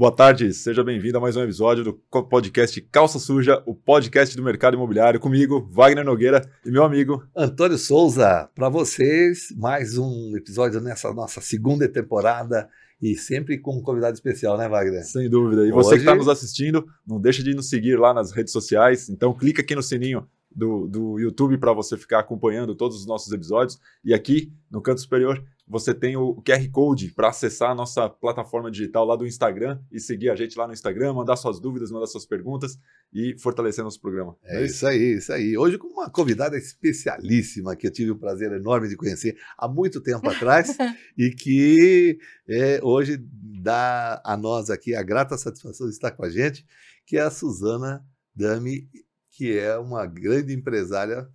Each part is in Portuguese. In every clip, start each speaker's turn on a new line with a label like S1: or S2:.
S1: Boa tarde, seja bem-vindo a mais um episódio do podcast Calça Suja, o podcast do mercado imobiliário, comigo, Wagner Nogueira e meu amigo
S2: Antônio Souza. Para vocês, mais um episódio nessa nossa segunda temporada e sempre com um convidado especial, né, Wagner?
S1: Sem dúvida. E você que está nos assistindo, não deixe de nos seguir lá nas redes sociais, então clica aqui no sininho do YouTube para você ficar acompanhando todos os nossos episódios. E aqui, no canto superior, você tem o QR Code para acessar a nossa plataforma digital lá do Instagram e seguir a gente lá no Instagram, mandar suas dúvidas, mandar suas perguntas e fortalecer nosso programa.
S2: É isso aí, isso aí. Hoje com uma convidada especialíssima que eu tive o prazer enorme de conhecer há muito tempo atrás e que hoje dá a nós aqui a grata satisfação de estar com a gente, que é a Suzana Dami, que é uma grande empresária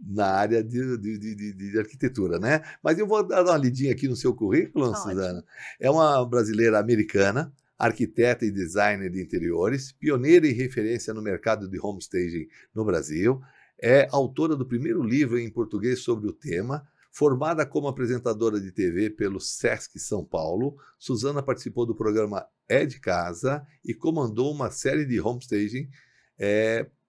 S2: na área de arquitetura, né? Mas eu vou dar uma lidinha aqui no seu currículo, Suzana. É uma brasileira americana, arquiteta e designer de interiores, pioneira e referência no mercado de homestaging no Brasil, é autora do primeiro livro em português sobre o tema, formada como apresentadora de TV pelo Sesc São Paulo. Suzana participou do programa É de Casa e comandou uma série de homestaging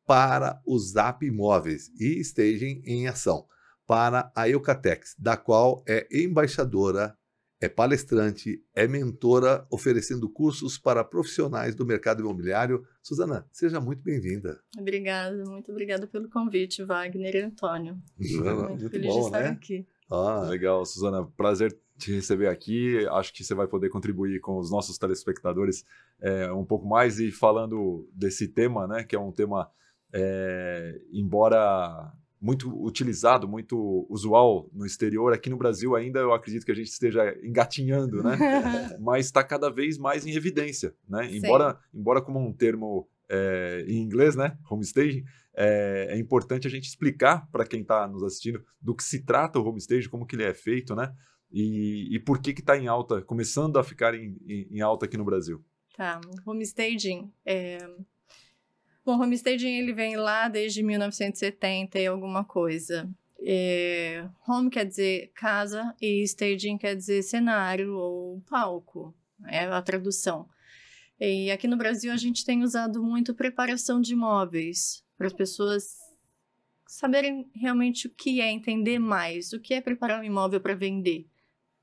S2: para o Zap Imóveis e Staging em Ação, para a Eucatex, da qual é embaixadora, é palestrante, é mentora, oferecendo cursos para profissionais do mercado imobiliário. Suzana, seja muito bem-vinda.
S3: Obrigada, muito obrigada pelo convite, Wagner e Antônio.
S2: Muito
S3: feliz
S2: bom,
S3: de estar
S2: né?
S3: aqui.
S1: Legal, Suzana, prazer te receber aqui. Acho que você vai poder contribuir com os nossos telespectadores um pouco mais e falando desse tema, né, que é um tema embora muito utilizado, muito usual no exterior, aqui no Brasil ainda eu acredito que a gente esteja engatinhando, né? Mas está cada vez mais em evidência, né? Embora como um termo em inglês, né? Homestaging, é importante a gente explicar para quem está nos assistindo do que se trata o homestaging, como que ele é feito, né? E por que está em alta, começando a ficar em alta aqui no Brasil.
S3: Tá, homestaging Bom, o homestaging ele vem lá desde 1970 e alguma coisa. Home quer dizer casa e staging quer dizer cenário ou palco. É a tradução. E aqui no Brasil a gente tem usado muito preparação de imóveis para as pessoas saberem realmente o que é, entender mais o que é preparar um imóvel para vender.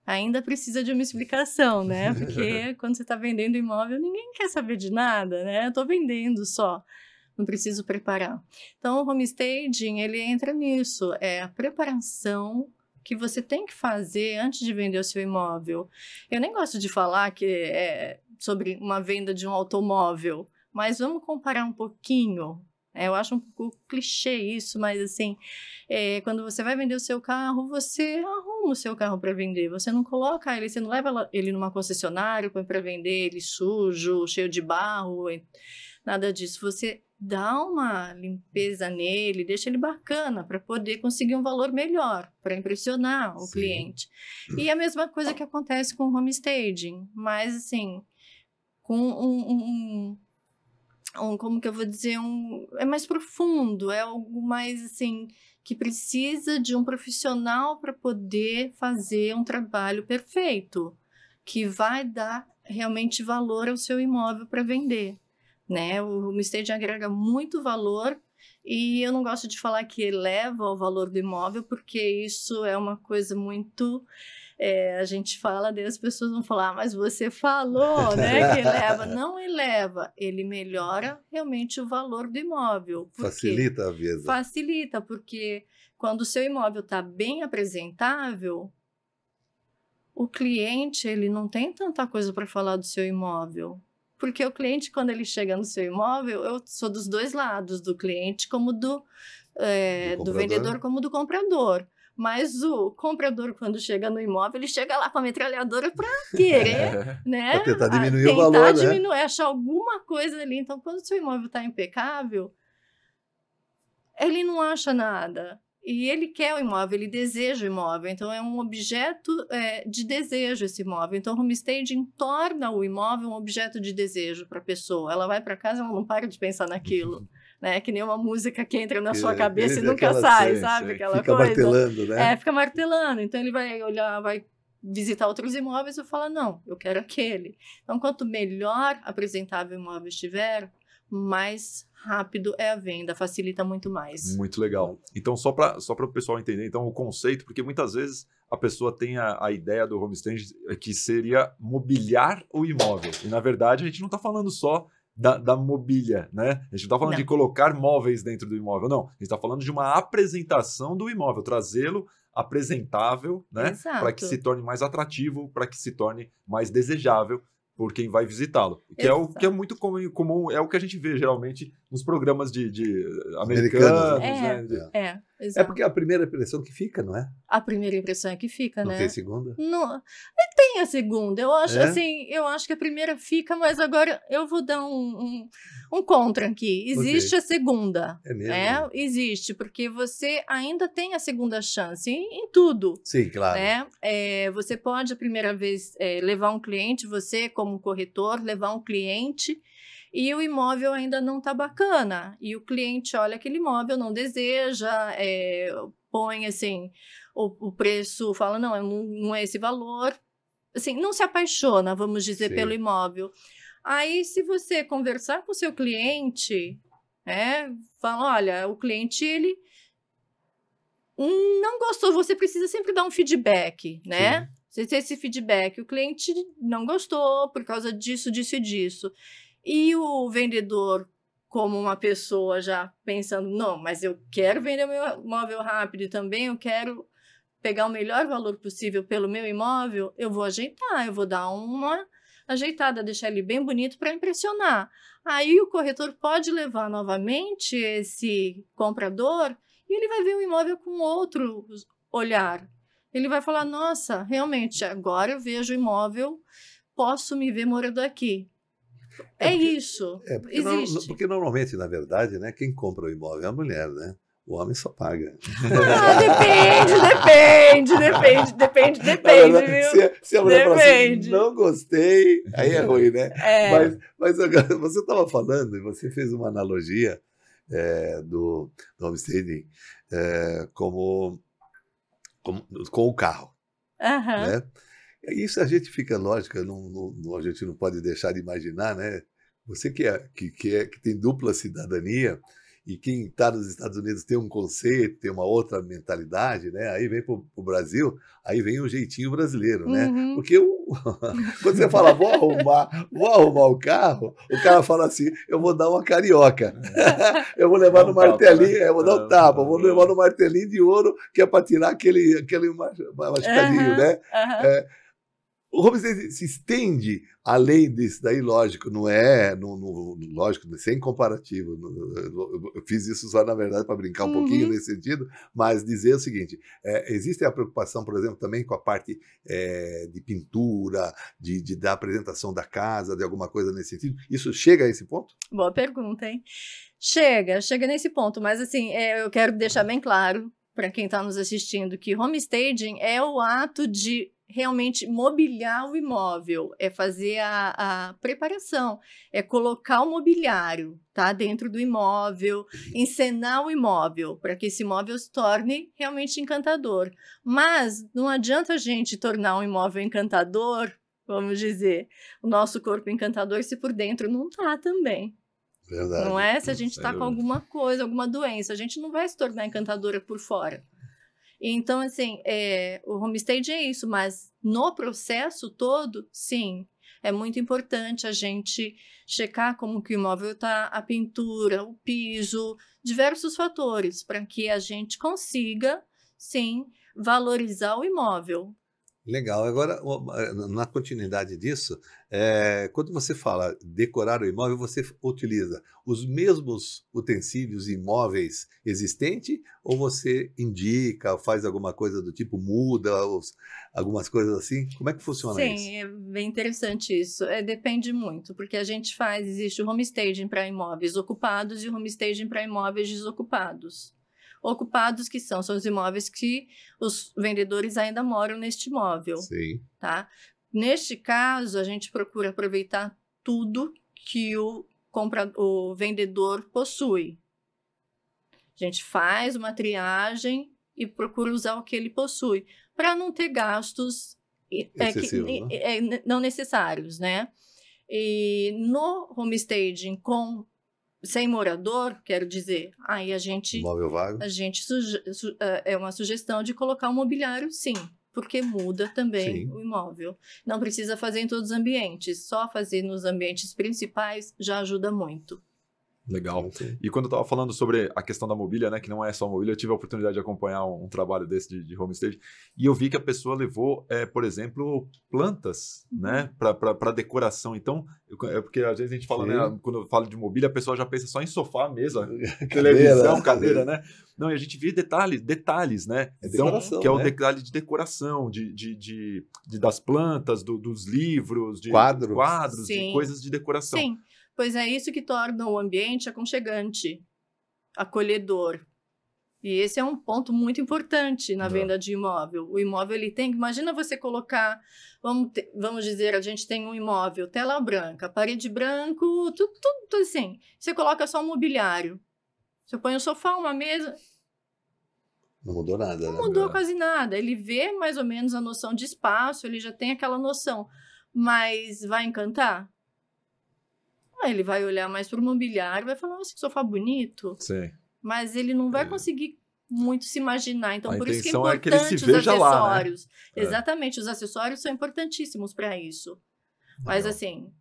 S3: Ainda precisa de uma explicação, né? Porque quando você está vendendo imóvel, ninguém quer saber de nada, né? Eu estou vendendo só. Não preciso preparar. Então, o homestaging, ele entra nisso. É a preparação que você tem que fazer antes de vender o seu imóvel. Eu nem gosto de falar que é sobre uma venda de um automóvel, mas vamos comparar um pouquinho. Eu acho um pouco clichê isso, mas assim, quando você vai vender o seu carro, você arruma o seu carro para vender. Você não coloca ele, você não leva ele numa concessionária, põe para vender ele sujo, cheio de barro, nada disso. Você dá uma limpeza nele, deixa ele bacana para poder conseguir um valor melhor, para impressionar o cliente. E a mesma coisa que acontece com o homestaging, mas assim, com como que eu vou dizer, é mais profundo, é algo mais assim, que precisa de um profissional para poder fazer um trabalho perfeito, que vai dar realmente valor ao seu imóvel para vender. Né? O homestaging agrega muito valor e eu não gosto de falar que eleva o valor do imóvel, porque isso é uma coisa muito... a gente fala, daí as pessoas vão falar, mas você falou, né, que eleva. Não eleva, ele melhora realmente o valor do imóvel.
S2: Facilita a vida.
S3: Facilita, porque quando o seu imóvel está bem apresentável, o cliente ele não tem tanta coisa para falar do seu imóvel. Porque o cliente, quando ele chega no seu imóvel, eu sou dos dois lados, do cliente como do vendedor como do comprador. Mas o comprador, quando chega no imóvel, ele chega lá com a metralhadora para querer, né?
S2: Para tentar diminuir o valor,
S3: né? Achar alguma coisa ali. Então, quando o seu imóvel está impecável, ele não acha nada. E ele quer o imóvel, ele deseja o imóvel. Então, é um objeto de desejo esse imóvel. Então, o homestaging torna o imóvel um objeto de desejo para a pessoa. Ela vai para casa, ela não para de pensar naquilo. Né? Que nem uma música que entra na sua cabeça e nunca sai, sabe? Aquela
S2: fica
S3: coisa.
S2: Martelando, né?
S3: Fica martelando. Então, ele vai olhar, vai visitar outros imóveis, eu falo, não, eu quero aquele. Então, quanto melhor apresentável o imóvel estiver, mais rápido é a venda, facilita muito mais.
S1: Muito legal. Então, só para o pessoal entender então, o conceito, porque muitas vezes a pessoa tem a ideia do homestaging que seria mobiliar o imóvel. E, na verdade, a gente não está falando só da mobília, né? A gente não está falando de colocar móveis dentro do imóvel, não. A gente está falando de uma apresentação do imóvel, trazê-lo apresentável, né? Para que se torne mais atrativo, para que se torne mais desejável por quem vai visitá-lo. Que é muito comum, é o que a gente vê geralmente nos programas de americanos, né?
S2: É porque é a primeira impressão que fica, não é?
S3: A primeira impressão é que fica, né?
S2: Não tem segunda?
S3: Não, tem a segunda. Eu acho assim, eu acho que a primeira fica, mas agora eu vou dar um contra aqui. Existe a segunda.
S2: É mesmo?
S3: Existe, porque você ainda tem a segunda chance em tudo.
S2: Sim, claro.
S3: Né? Você pode, a primeira vez, levar um cliente, você como corretor, levar um cliente e o imóvel ainda não está bacana. E o cliente olha aquele imóvel, não deseja, põe assim, o preço, fala, não é esse valor. Assim, não se apaixona, vamos dizer, pelo imóvel. Aí, se você conversar com o seu cliente, fala, olha, o cliente, ele não gostou, você precisa sempre dar um feedback, né? Você ter esse feedback, o cliente não gostou por causa disso, disso e disso. E o vendedor, como uma pessoa já pensando, não, mas eu quero vender o meu imóvel rápido também, eu quero pegar o melhor valor possível pelo meu imóvel, eu vou ajeitar, eu vou dar uma ajeitada, deixar ele bem bonito para impressionar. Aí o corretor pode levar novamente esse comprador e ele vai ver o imóvel com outro olhar. Ele vai falar, nossa, realmente, agora eu vejo o imóvel, posso me ver morando aqui. Isso, existe.
S2: Porque normalmente, na verdade, né, quem compra o imóvel é a mulher, né? O homem só paga.
S3: Depende, viu?
S2: Se a mulher falar assim, não gostei, aí é ruim, né? Mas agora, você estava falando, e você fez uma analogia do homestaging com o carro. Né? Isso a gente fica, lógico, a gente não pode deixar de imaginar, né? Você que tem dupla cidadania, e quem está nos Estados Unidos tem um conceito, tem uma outra mentalidade, né? Aí vem para o Brasil, aí vem o jeitinho brasileiro, né? Porque quando você fala, vou arrumar o carro, o cara fala assim, eu vou dar uma carioca. Eu vou levar no martelinho, eu vou dar um tapa, vou levar no martelinho de ouro, que é para tirar aquele machucadinho, né? O homestaging se estende além disso daí, lógico, lógico, sem comparativo. Eu fiz isso só, na verdade, para brincar um pouquinho nesse sentido, mas dizer o seguinte, existe a preocupação, por exemplo, também com a parte de pintura, da apresentação da casa, de alguma coisa nesse sentido. Isso chega a esse ponto?
S3: Boa pergunta, hein? Chega nesse ponto, mas assim, eu quero deixar bem claro para quem está nos assistindo que homestaging é o ato de realmente mobiliar o imóvel, é fazer a preparação, é colocar o mobiliário, tá, dentro do imóvel, encenar o imóvel, para que esse imóvel se torne realmente encantador. Mas não adianta a gente tornar um imóvel encantador, vamos dizer, o nosso corpo encantador, se por dentro não tá também.
S2: Verdade.
S3: Não é? Se a gente está com alguma coisa, alguma doença, a gente não vai se tornar encantadora por fora. Então, assim, o homestaging é isso, mas no processo todo, sim, é muito importante a gente checar como que o imóvel está, a pintura, o piso, diversos fatores, para que a gente consiga, sim, valorizar o imóvel.
S2: Legal. Agora, na continuidade disso, quando você fala decorar o imóvel, você utiliza os mesmos utensílios e móveis existentes ou você indica, faz alguma coisa do tipo, muda algumas coisas assim? Como é que funciona isso?
S3: Sim, é bem interessante isso. Depende muito, porque existe o homestaging para imóveis ocupados e o homestaging para imóveis desocupados. Ocupados que são os imóveis que os vendedores ainda moram neste imóvel.
S2: Sim.
S3: Tá? Neste caso, a gente procura aproveitar tudo que o vendedor possui. A gente faz uma triagem e procura usar o que ele possui, para não ter gastos não necessários, né? E no homestaging sem morador, quero dizer, aí
S2: Imóvel vago.
S3: é uma sugestão de colocar um mobiliário, sim, porque muda também
S2: Sim.
S3: o imóvel. Não precisa fazer em todos os ambientes, só fazer nos ambientes principais já ajuda muito.
S1: Legal. E quando eu estava falando sobre a questão da mobília, né, que não é só mobília, eu tive a oportunidade de acompanhar um trabalho desse de homestaging, e eu vi que a pessoa levou, por exemplo, plantas, né, para decoração. Então, porque às vezes a gente fala, né, quando eu falo de mobília, a pessoa já pensa só em sofá, mesa, televisão, cadeira, né? Não, e a gente vê detalhes, né?
S2: Decoração,
S1: que é o
S2: né?
S1: detalhe de decoração, das plantas, dos livros, de quadros,
S3: Sim.
S1: de coisas de decoração.
S3: Sim. Pois é isso que torna o ambiente aconchegante, acolhedor. E esse é um ponto muito importante na venda de imóvel. O imóvel, ele tem... Imagina você colocar... Vamos dizer, a gente tem um imóvel, tela branca, parede branco, tudo assim. Você coloca só um mobiliário. Você põe um sofá, uma mesa...
S2: Não mudou nada,
S3: Não mudou quase nada. Ele vê mais ou menos a noção de espaço, ele já tem aquela noção. Mas vai encantar? Ele vai olhar mais para o mobiliário, vai falar, nossa, que sofá bonito.
S1: Sim.
S3: Mas ele não vai conseguir muito se imaginar. Então, por isso que é
S1: intenção
S3: importante
S1: os acessórios.
S3: Lá, né? Exatamente, os acessórios são importantíssimos para isso. Mas, assim,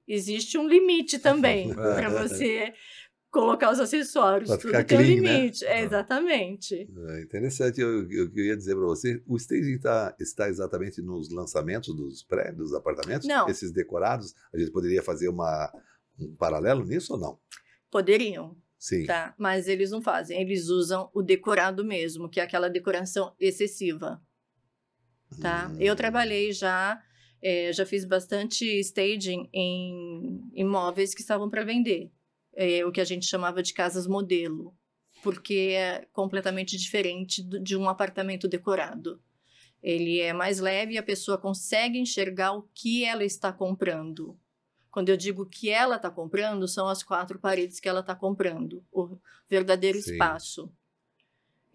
S3: existe um limite também para você colocar os acessórios.
S2: Pra ficar
S3: tudo tem um
S2: clean,
S3: limite.
S2: né?
S3: Exatamente.
S2: Interessante. Eu ia dizer para você, o staging está exatamente nos lançamentos dos prédios, dos apartamentos?
S3: Não.
S2: Esses decorados, a gente poderia fazer um paralelo nisso ou não?
S3: Poderiam.
S2: Sim.
S3: Tá? Mas eles não fazem. Eles usam o decorado mesmo, que é aquela decoração excessiva. Tá? Eu trabalhei já fiz bastante staging em imóveis que estavam para vender. O que a gente chamava de casas modelo, porque é completamente diferente de um apartamento decorado. Ele é mais leve e a pessoa consegue enxergar o que ela está comprando. Quando eu digo que ela está comprando, são as 4 paredes que ela está comprando, o verdadeiro espaço.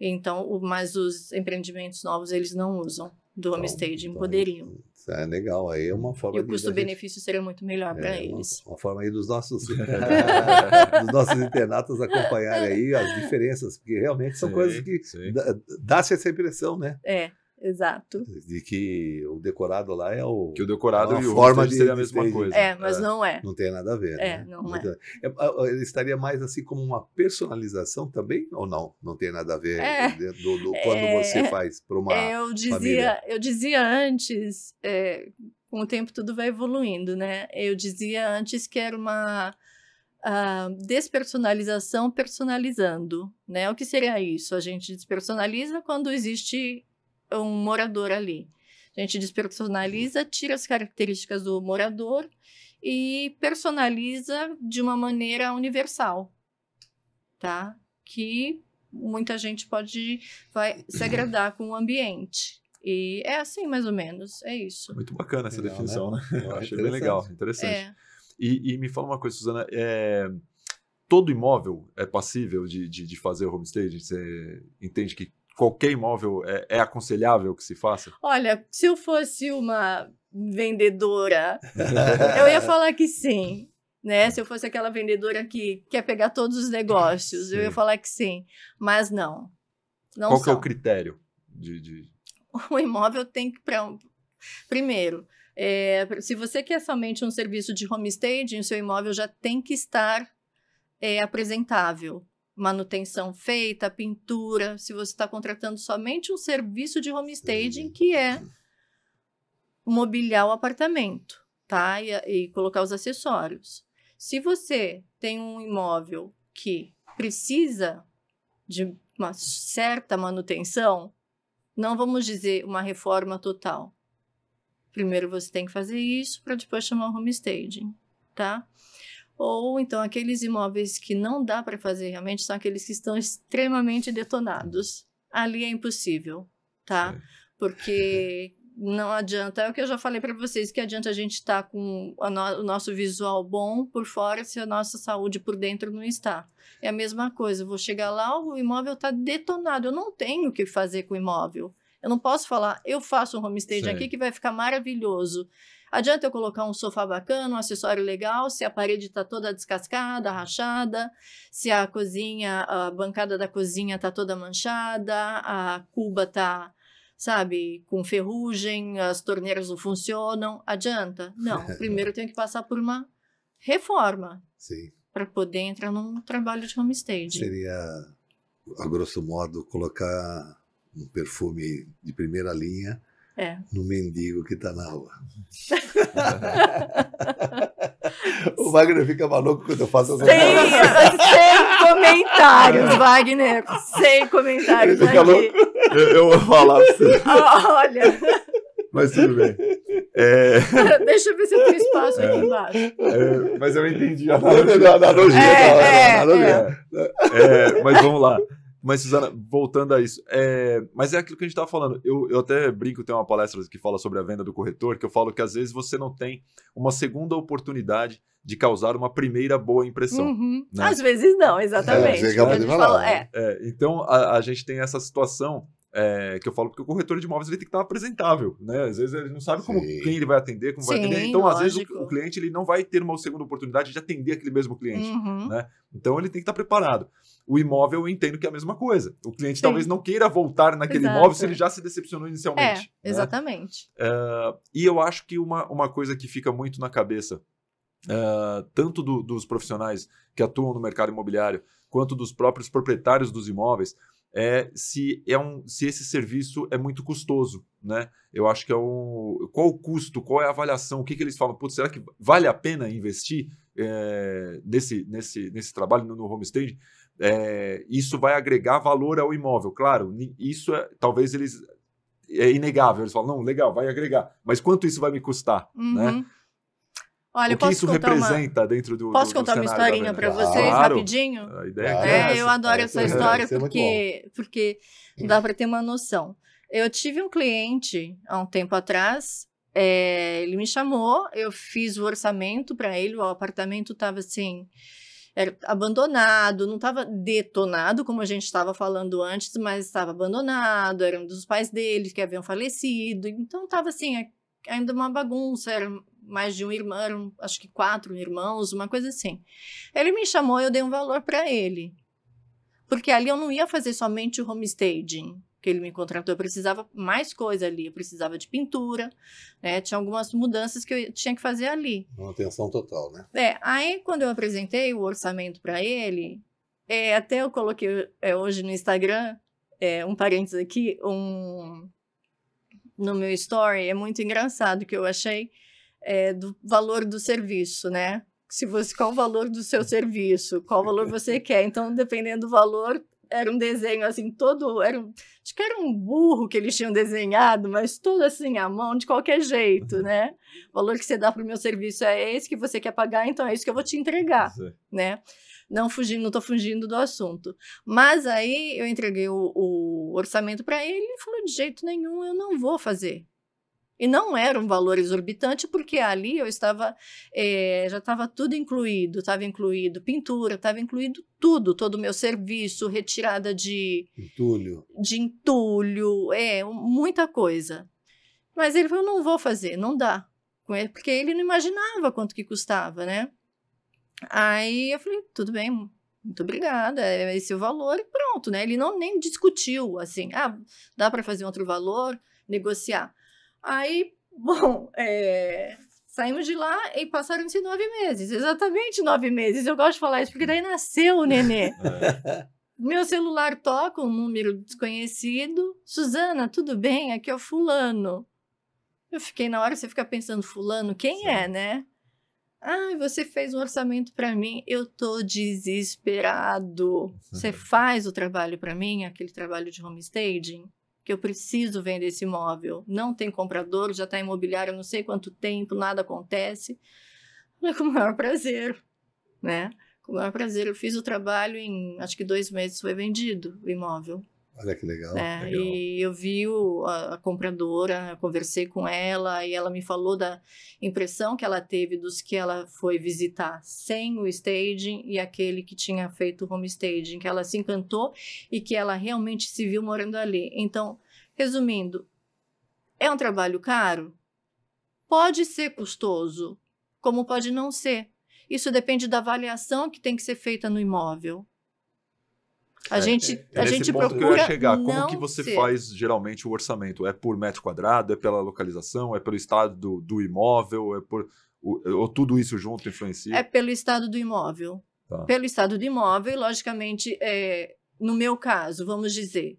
S3: Então, mas os empreendimentos novos, eles não usam do homestaging, poderiam.
S2: É legal, aí é uma forma
S3: e o custo-benefício seria muito melhor para eles.
S2: Uma forma aí dos nossos internautas acompanharem aí as diferenças, porque realmente são coisas que dá-se essa impressão, né?
S3: Exato.
S2: De que o decorado lá é o...
S1: Que o decorado e o
S2: forma
S1: seria a mesma coisa.
S3: Mas não é.
S2: Não tem nada a ver, né?
S3: Não é.
S2: Ele estaria mais assim como uma personalização também, ou não? Não tem nada a ver quando você faz para uma família?
S3: Eu dizia antes, com o tempo tudo vai evoluindo, né? Eu dizia antes que era uma despersonalização personalizando, né? O que seria isso? A gente despersonaliza quando existe um morador ali. A gente despersonaliza, tira as características do morador e personaliza de uma maneira universal, tá? Que muita gente vai se agradar com o ambiente. E é assim, mais ou menos, é isso.
S1: Muito bacana essa definição, né? Eu achei bem legal, interessante. E me fala uma coisa, Suzana, todo imóvel é passível de fazer o homestaging? Você entende que qualquer imóvel é aconselhável que se faça?
S3: Olha, se eu fosse uma vendedora, eu ia falar que sim, né? Se eu fosse aquela vendedora que quer pegar todos os negócios, eu ia falar que sim, mas não.
S1: Qual que é o critério
S3: O imóvel tem que... Primeiro, se você quer somente um serviço de homestaging, o seu imóvel já tem que estar apresentável. Manutenção feita, pintura, se você está contratando somente um serviço de homestaging, que é mobiliar o apartamento, tá? E colocar os acessórios. Se você tem um imóvel que precisa de uma certa manutenção, não vamos dizer uma reforma total. Primeiro você tem que fazer isso para depois chamar o homestaging, tá? Ou então aqueles imóveis que não dá para fazer realmente são aqueles que estão extremamente detonados. Ali é impossível, tá? Porque não adianta, é o que eu já falei para vocês, que adianta a gente estar com o nosso visual bom por fora se a nossa saúde por dentro não está. É a mesma coisa, eu vou chegar lá, o imóvel está detonado, eu não tenho o que fazer com o imóvel. Eu não posso falar, eu faço um homestaging aqui que vai ficar maravilhoso. Adianta eu colocar um sofá bacana, um acessório legal, se a parede está toda descascada, rachada, se a cozinha, a bancada da cozinha está toda manchada, a cuba está, sabe, com ferrugem, as torneiras não funcionam. Adianta? Não. Primeiro eu tenho que passar por uma reforma para poder entrar num trabalho de homestaging.
S2: Seria, a grosso modo, colocar um perfume de primeira linha no mendigo que está na rua. O Wagner fica maluco quando eu faço essa
S3: sem comentários, Wagner. Sem comentários.
S2: Ele fica louco.
S1: Eu vou falar pra você.
S3: Olha.
S1: Mas tudo bem.
S3: Deixa eu ver se eu tenho espaço aqui embaixo.
S1: Mas eu entendi a
S2: analogia.
S1: Mas vamos lá. Mas, Suzana, voltando a isso, mas é aquilo que a gente estava falando. Eu até brinco, tem uma palestra que fala sobre a venda do corretor, que eu falo que às vezes você não tem uma segunda oportunidade de causar uma primeira boa impressão. Né?
S3: Às vezes não, exatamente.
S1: Então, a gente tem essa situação que eu falo, porque o corretor de imóveis ele tem que estar apresentável, né? Às vezes ele não sabe quem ele vai atender, como vai atender. Então, às vezes, o cliente ele não vai ter uma segunda oportunidade de atender aquele mesmo cliente. Né? Então, ele tem que estar preparado. O imóvel, eu entendo que é a mesma coisa. O cliente talvez não queira voltar naquele imóvel se ele já se decepcionou inicialmente.
S3: Exatamente.
S1: Né? E eu acho que uma coisa que fica muito na cabeça, tanto dos profissionais que atuam no mercado imobiliário, quanto dos próprios proprietários dos imóveis, se esse serviço é muito custoso, né? Eu acho que qual o custo, qual é a avaliação, o que eles falam? Putz, será que vale a pena investir nesse trabalho no homestaging? Isso vai agregar valor ao imóvel, claro, isso talvez é inegável, eles falam, não, legal, vai agregar, mas quanto isso vai me custar, né?
S3: Olha,
S1: o que isso representa dentro do
S3: Posso contar uma historinha para vocês, rapidinho?
S1: A ideia
S3: eu adoro essa história porque dá para ter uma noção. Eu tive um cliente há um tempo atrás, ele me chamou, eu fiz o orçamento para ele, o apartamento estava assim, era abandonado, não estava detonado, como a gente estava falando antes, mas estava abandonado, era um dos pais dele que haviam falecido, então estava assim, ainda uma bagunça, era mais de um irmão, eram acho que 4 irmãos, uma coisa assim. Ele me chamou, eu dei um valor para ele, porque ali eu não ia fazer somente o homestaging, que ele me contratou, eu precisava mais coisa ali, eu precisava de pintura, né? Tinha algumas mudanças que eu tinha que fazer ali.
S2: Manutenção total, né?
S3: Aí quando eu apresentei o orçamento para ele, até eu coloquei hoje no Instagram, um parênteses aqui, no meu story, é muito engraçado que eu achei do valor do serviço, né? Qual o valor do seu serviço, qual valor você quer. Então, dependendo do valor, era um desenho assim, acho que era um burro que eles tinham desenhado, mas todo assim, à mão, de qualquer jeito, né? O valor que você dá para o meu serviço é esse que você quer pagar, então é isso que eu vou te entregar, né? Não estou fugindo do assunto. Mas aí eu entreguei o orçamento para ele e ele falou, de jeito nenhum, eu não vou fazer. E não era um valor exorbitante, porque ali eu estava, já estava tudo incluído, estava incluído pintura, estava incluído tudo, todo o meu serviço, retirada de entulho, muita coisa. Mas ele falou, não vou fazer, não dá, porque ele não imaginava quanto que custava, né? Aí eu falei, tudo bem, muito obrigada, é esse o valor e pronto, né? Ele nem discutiu, assim, dá para fazer outro valor, negociar. Aí, bom, saímos de lá e passaram-se 9 meses, exatamente 9 meses. Eu gosto de falar isso porque daí nasceu o nenê. Meu celular toca um número desconhecido. Suzana, tudo bem? Aqui é o fulano. Eu fiquei, na hora você fica pensando, fulano, quem é, né? Você fez um orçamento para mim, eu tô desesperado. Você faz o trabalho para mim, aquele trabalho de homestaging? Que eu preciso vender esse imóvel, não tem comprador, já está imobiliário há não sei quanto tempo, nada acontece. Falei, com o maior prazer, né? Com o maior prazer, eu fiz o trabalho em, acho que 2 meses foi vendido o imóvel.
S2: Olha que legal.
S3: Legal. E eu vi a compradora, conversei com ela e ela me falou da impressão que ela teve dos que ela foi visitar sem o staging e aquele que tinha feito o homestaging, que ela se encantou e que ela realmente se viu morando ali. Então, Resumindo, é um trabalho caro? Pode ser custoso, como pode não ser. Isso depende da avaliação que tem que ser feita no imóvel. A gente
S1: ponto
S3: procura
S1: que eu ia chegar. Como
S3: não
S1: que você
S3: ser.
S1: faz geralmente o orçamento? É por metro quadrado? É pela localização? É pelo estado do imóvel? É por ou tudo isso junto influencia?
S3: É pelo estado do imóvel.
S1: Tá.
S3: Pelo estado do imóvel, logicamente, no meu caso, vamos dizer,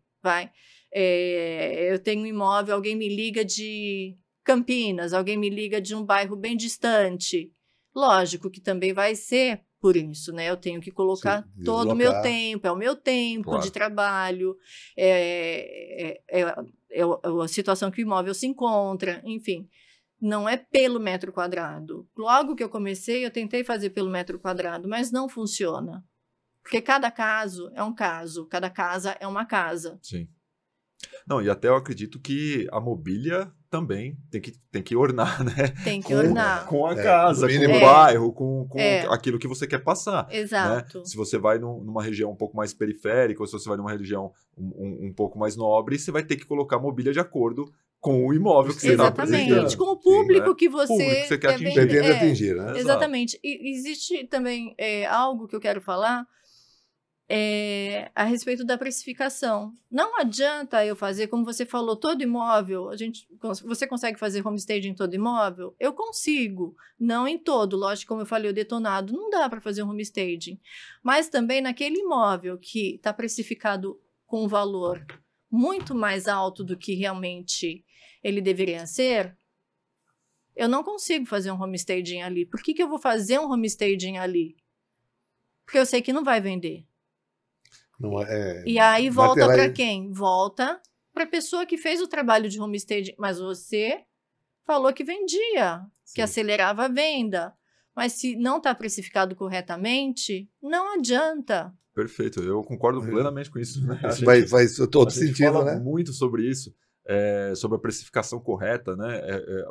S3: eu tenho um imóvel, alguém me liga de Campinas, alguém me liga de um bairro bem distante. Lógico que também vai ser por isso, né? Eu tenho que colocar
S2: Se
S3: todo o meu
S2: deslocar.
S3: tempo, é o meu tempo
S1: Claro.
S3: de trabalho, a situação que o imóvel se encontra, enfim. Não é pelo metro quadrado. Logo que eu comecei, eu tentei fazer pelo metro quadrado, mas não funciona. Porque cada caso é um caso, cada casa é uma casa.
S1: Sim. Não, e até eu acredito que a mobília também tem que ornar, né?
S3: Tem que ornar.
S1: Com a casa,
S2: no
S1: com
S2: mínimo.
S1: o bairro, com
S3: É.
S1: aquilo que você quer passar.
S3: Exato.
S1: Né? Se você vai numa região um pouco mais periférica, ou se você vai numa região um pouco mais nobre, você vai ter que colocar mobília de acordo com o imóvel que você está
S3: Exatamente.
S1: apresentando.
S3: Com o público
S1: né?
S3: que
S1: Público que você quer
S3: quer
S1: atingir.
S3: vender.
S2: Pretende atingir, né?
S1: Exato.
S3: Exatamente. E existe também algo que eu quero falar a respeito da precificação. Não adianta eu fazer, como você falou, todo imóvel, você consegue fazer homestaging em todo imóvel? Eu consigo, não em todo, lógico, como eu falei, o detonado, não dá para fazer um homestaging. Mas também naquele imóvel que está precificado com um valor muito mais alto do que realmente ele deveria ser, eu não consigo fazer um homestaging ali. Por que eu vou fazer um homestaging ali? Porque eu sei que não vai vender.
S2: Não
S3: E aí volta
S2: materiais-
S3: para quem? Volta para a pessoa que fez o trabalho de homestaging. Mas você falou que vendia, que
S2: Sim.
S3: acelerava a venda. Mas se não está precificado corretamente, não adianta.
S1: Perfeito, eu concordo plenamente com isso. Né?
S2: Isso faz todo
S1: a gente
S2: sentido,
S1: fala
S2: né?
S1: muito sobre isso, sobre a precificação correta, né?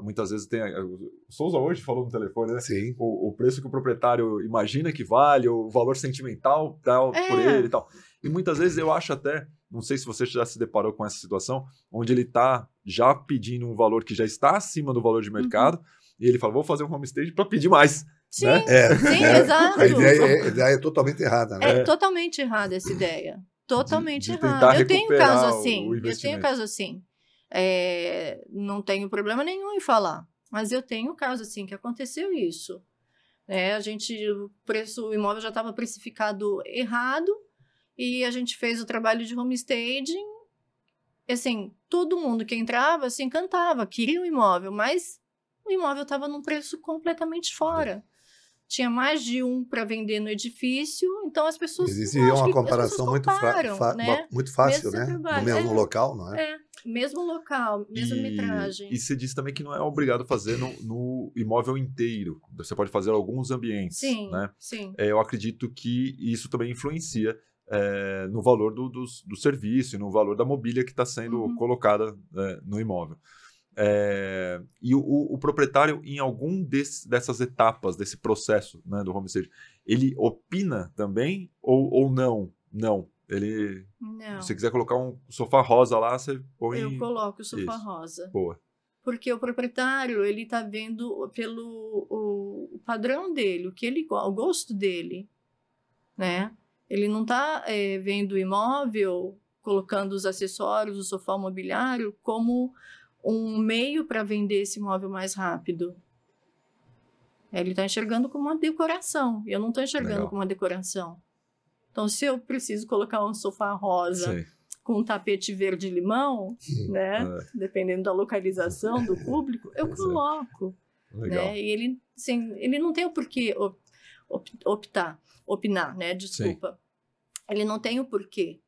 S1: Muitas vezes o Souza hoje falou no telefone, né?
S2: Sim.
S1: O preço que o proprietário imagina que vale, o valor sentimental tal, por ele e tal. E muitas vezes eu acho até, não sei se você já se deparou com essa situação, onde ele está já pedindo um valor que já está acima do valor de mercado, e ele fala, vou fazer um homestaging para pedir mais.
S3: Sim,
S1: Né?
S3: sim, exato.
S2: A ideia é totalmente errada, né?
S3: É totalmente errada essa ideia. Totalmente
S1: de
S3: errada.
S1: tentar
S3: Eu tenho
S1: recuperar
S3: caso
S1: o
S3: assim. Eu
S1: investimento.
S3: tenho caso assim. Não tenho problema nenhum em falar. Mas eu tenho caso assim, que aconteceu isso. O imóvel já estava precificado errado e a gente fez o trabalho de homestaging. Assim, todo mundo que entrava se encantava, queria o imóvel, mas o imóvel estava num preço completamente fora. Tinha mais de um para vender no edifício, então as pessoas...
S2: Existe
S3: acho
S2: uma
S3: que
S2: comparação
S3: as
S2: muito,
S3: pessoas toparam, né?
S2: muito fácil,
S3: Mesmo
S2: né?
S3: trabalho.
S2: No mesmo local, não é?
S3: Mesmo local, mesma metragem.
S1: E você disse também que não é obrigado a fazer no imóvel inteiro. Você pode fazer alguns ambientes.
S3: Sim,
S1: né?
S3: sim.
S1: Eu acredito que isso também influencia no valor do serviço e no valor da mobília que está sendo colocada no imóvel. E o proprietário, em algum dessas etapas, desse processo, né, do homestaging, ele opina também ou não? Não.
S3: Não.
S1: Se você quiser colocar um sofá rosa lá, você põe...
S3: Eu coloco o sofá
S1: Isso.
S3: rosa.
S1: Boa.
S3: Porque o proprietário, ele está vendo pelo o padrão dele, o gosto dele, né? Ele não está vendo o imóvel, colocando os acessórios, o sofá mobiliário, como um meio para vender esse imóvel mais rápido. Ele está enxergando como uma decoração. Eu não estou enxergando
S1: Legal.
S3: como uma decoração. Então, se eu preciso colocar um sofá rosa
S1: Sei.
S3: com um tapete verde-limão, né? Dependendo da localização do público, eu coloco.
S1: Legal.
S3: Né? E ele, assim, ele não tem o porquê opinar, né? Desculpa. Ele não tem o porquê.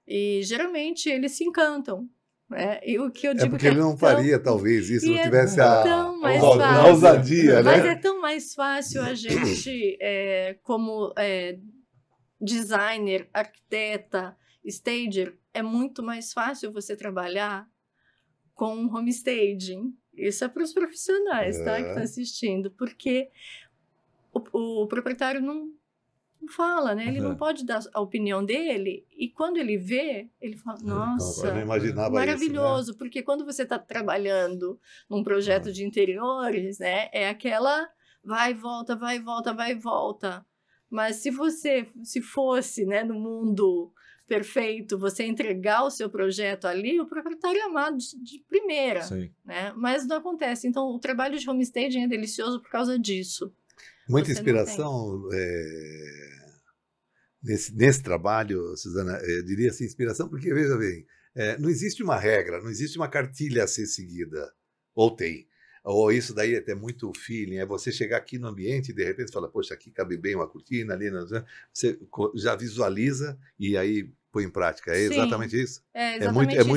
S3: E geralmente eles se encantam. Né? E o que eu digo
S2: porque ele não faria, talvez, isso, não tivesse a ousadia,
S3: Mas
S2: né?
S3: é tão mais fácil a gente, como designer, arquiteta, stager, é muito mais fácil você trabalhar com um homestaging. Isso é para os profissionais, tá? Que estão assistindo. Porque o proprietário não fala, né? Ele não pode dar a opinião dele. E quando ele vê, ele fala, nossa,
S2: eu não imaginava
S3: maravilhoso.
S2: Isso, né?
S3: Porque quando você está trabalhando num projeto de interiores, né? É aquela vai e volta, vai e volta, vai e volta. Mas se fosse, né, no mundo perfeito, você entregar o seu projeto ali, o proprietário é amado de primeira, né? Mas não acontece. Então, o trabalho de homestaging é delicioso por causa disso.
S2: Muita inspiração nesse trabalho, Suzana, eu diria assim, inspiração, porque, veja bem, não existe uma regra, não existe uma cartilha a ser seguida, ou tem. Ou isso daí é até muito feeling, é você chegar aqui no ambiente e de repente fala, poxa, aqui cabe bem uma cortina, ali, você já visualiza e aí põe em prática. É exatamente isso?
S3: É exatamente isso.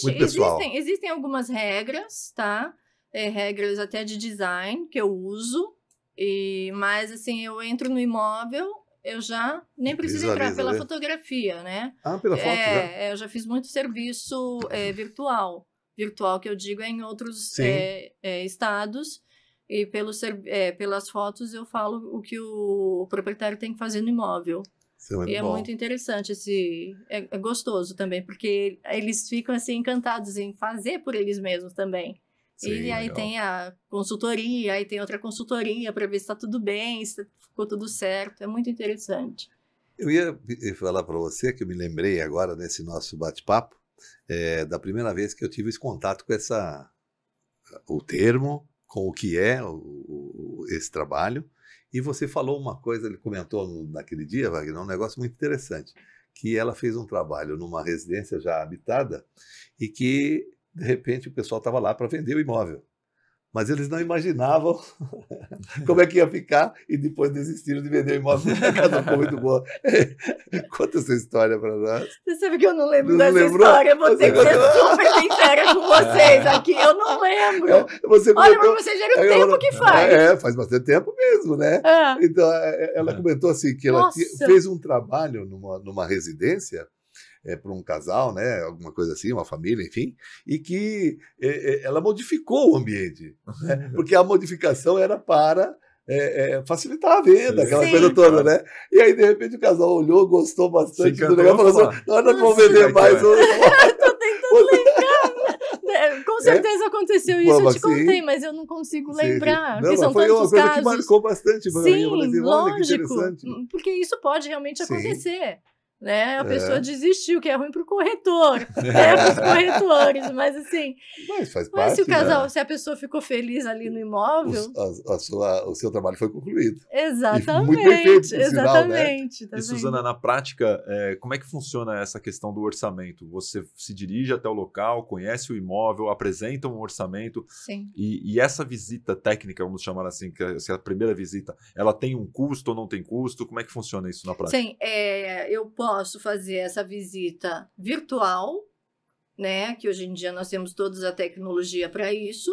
S2: Muito pessoal.
S3: Existem algumas regras, tá? Regras até de design que eu uso, mas assim, eu entro no imóvel, eu já nem preciso entrar pela fotografia, né?
S2: Pela foto já?
S3: Eu já fiz muito serviço virtual. Virtual que eu digo em outros estados, e pelas fotos eu falo o que o proprietário tem que fazer no imóvel. E é muito interessante, é gostoso também, porque eles ficam assim encantados em fazer por eles mesmos também. Sim, e aí tem a consultoria, aí tem outra consultoria para ver se está tudo bem, se ficou tudo certo, é muito interessante.
S2: Eu ia falar para você, que eu me lembrei agora nesse nosso bate-papo, da primeira vez que eu tive esse contato com o termo, com o que é esse trabalho. E você falou uma coisa, ele comentou naquele dia, Wagner, um negócio muito interessante, que ela fez um trabalho numa residência já habitada e que, de repente, o pessoal estava lá para vender o imóvel. Mas eles não imaginavam como é que ia ficar e depois desistiram de vender o imóvel. A casa ficou muito boa. Conta essa história para nós.
S3: Você sabe que eu não lembro dessa história. Eu vou ter que ser super sincera com vocês aqui. Eu não lembro. Olha, para vocês verem o tempo que faz.
S2: Faz bastante tempo mesmo, né? Então, ela comentou assim que ela fez um trabalho numa residência, para um casal, né, alguma coisa assim, uma família, enfim, e que ela modificou o ambiente, né, porque a modificação era para facilitar a venda, aquela coisa toda, né? E aí, de repente, o casal olhou, gostou bastante do negócio, falou assim, nós não vamos vender mais.
S3: Estou tentando lembrar. Com certeza aconteceu isso, eu te contei, mas eu não consigo lembrar.
S2: Não,
S3: são
S2: foi uma coisa
S3: casos
S2: que marcou bastante para mim. Eu falei assim,
S3: lógico, porque isso pode realmente acontecer. Né? A pessoa desistiu, que é ruim para o corretor, para os corretores, mas assim.
S2: Mas faz parte.
S3: Se o casal, se a pessoa ficou feliz ali no imóvel.
S2: O seu trabalho foi concluído.
S3: Exatamente.
S2: Muito bem feito,
S3: exatamente.
S1: Sinal, né? E, Suzana, na prática, como é que funciona essa questão do orçamento? Você se dirige até o local, conhece o imóvel, apresenta um orçamento.
S3: Sim.
S1: E essa visita técnica, vamos chamar assim, que é a primeira visita, ela tem um custo ou não tem custo? Como é que funciona isso na prática?
S3: Sim, eu posso fazer essa visita virtual, né? Que hoje em dia nós temos toda a tecnologia para isso.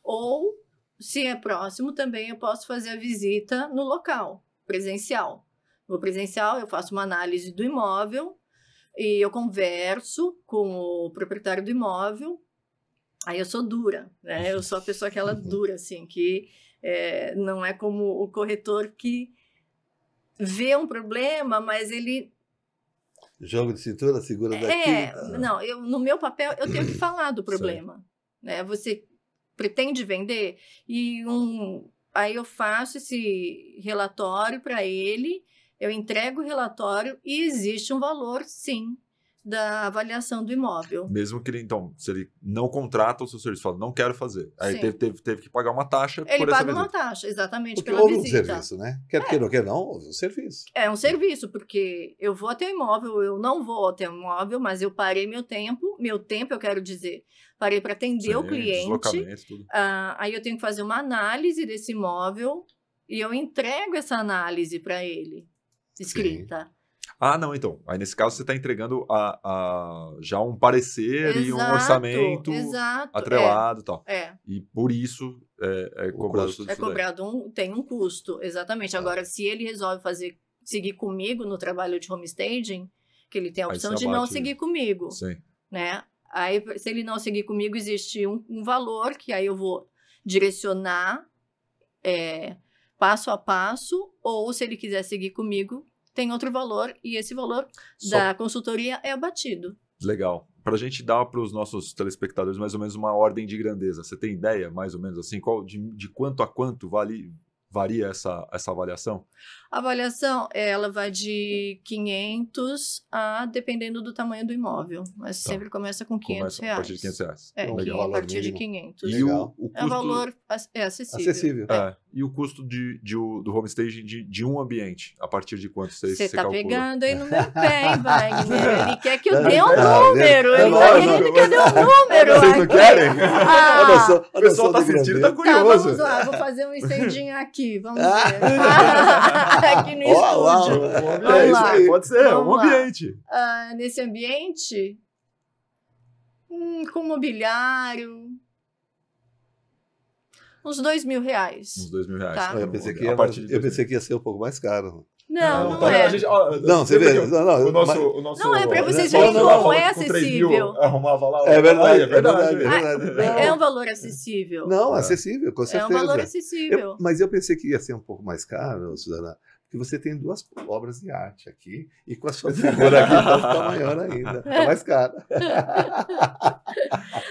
S3: Ou, se é próximo, também eu posso fazer a visita no local, presencial. No presencial, eu faço uma análise do imóvel e eu converso com o proprietário do imóvel. Aí eu sou dura, né? Eu sou a pessoa aquela dura, assim, que não é como o corretor que vê um problema, mas ele...
S2: Jogo de cintura, segura daqui.
S3: Não, no meu papel eu tenho que falar do problema. Né? Você pretende vender? Aí eu faço esse relatório para ele, eu entrego o relatório e existe um valor, sim, da avaliação do imóvel.
S1: Mesmo que ele, então, se ele não contrata o seu serviço, fala, não quero fazer. Aí teve que pagar uma taxa por essa visita.
S3: Ele paga uma taxa, exatamente,
S2: porque
S3: pela visita.
S2: Porque houve um serviço, né? Quer queira ou quer não, houve um serviço.
S3: É um serviço, porque eu vou até o imóvel, eu não vou até o imóvel, mas eu parei meu tempo eu quero dizer, parei para atender o cliente.
S1: Tudo.
S3: Aí eu tenho que fazer uma análise desse imóvel e eu entrego essa análise para ele, escrita.
S1: Sim. Não, então. Aí, nesse caso, você está entregando já um parecer e um orçamento atrelado e tal. E por isso é cobrado.
S3: Tem um custo, exatamente. Agora, se ele resolve seguir comigo no trabalho de homestaging, que ele tem a opção de não seguir comigo.
S1: Sim.
S3: Né? Aí, se ele não seguir comigo, existe um valor que aí eu vou direcionar passo a passo, ou se ele quiser seguir comigo, tem outro valor, e esse valor da consultoria é abatido.
S1: Legal. Para a gente dar para os nossos telespectadores mais ou menos uma ordem de grandeza, você tem ideia, mais ou menos assim, de quanto a quanto varia essa avaliação?
S3: A avaliação, ela vai de 500 a, dependendo do tamanho do imóvel, mas sempre começa com 500 reais.
S1: A partir de 500 reais.
S3: A partir de 500.
S1: E o custo...
S3: É um valor acessível.
S2: Acessível.
S1: E o custo do homestaging de um ambiente, a partir de quanto você
S3: tá
S1: calcula?
S3: Pegando aí no meu pé, hein, Wagner? Ele quer que eu dê um número. Ele tá querendo que eu dê um número.
S1: Vocês não querem?
S2: O
S1: pessoal tá assistindo, tá curioso.
S3: Vamos lá, vou fazer um staging aqui, vamos ver. Aqui no estúdio.
S1: É isso aí, pode ser, um ambiente.
S3: Nesse ambiente, com mobiliário, uns R$2.000.
S1: Uns R$2.000.
S3: Tá.
S2: Eu pensei que ia ser um pouco mais caro.
S3: Não
S1: tá,
S3: é.
S2: Não, você vê.
S1: O nosso,
S3: não é para vocês verem como é acessível.
S1: Arrumava lá.
S2: É verdade,
S1: é verdade.
S3: É um valor acessível.
S2: Não, acessível, com certeza.
S3: É um valor acessível.
S2: Mas eu pensei que ia ser um pouco mais caro, Suzana, porque você tem 2 obras de arte aqui, e com a sua figura aqui tá maior ainda, tá mais caro.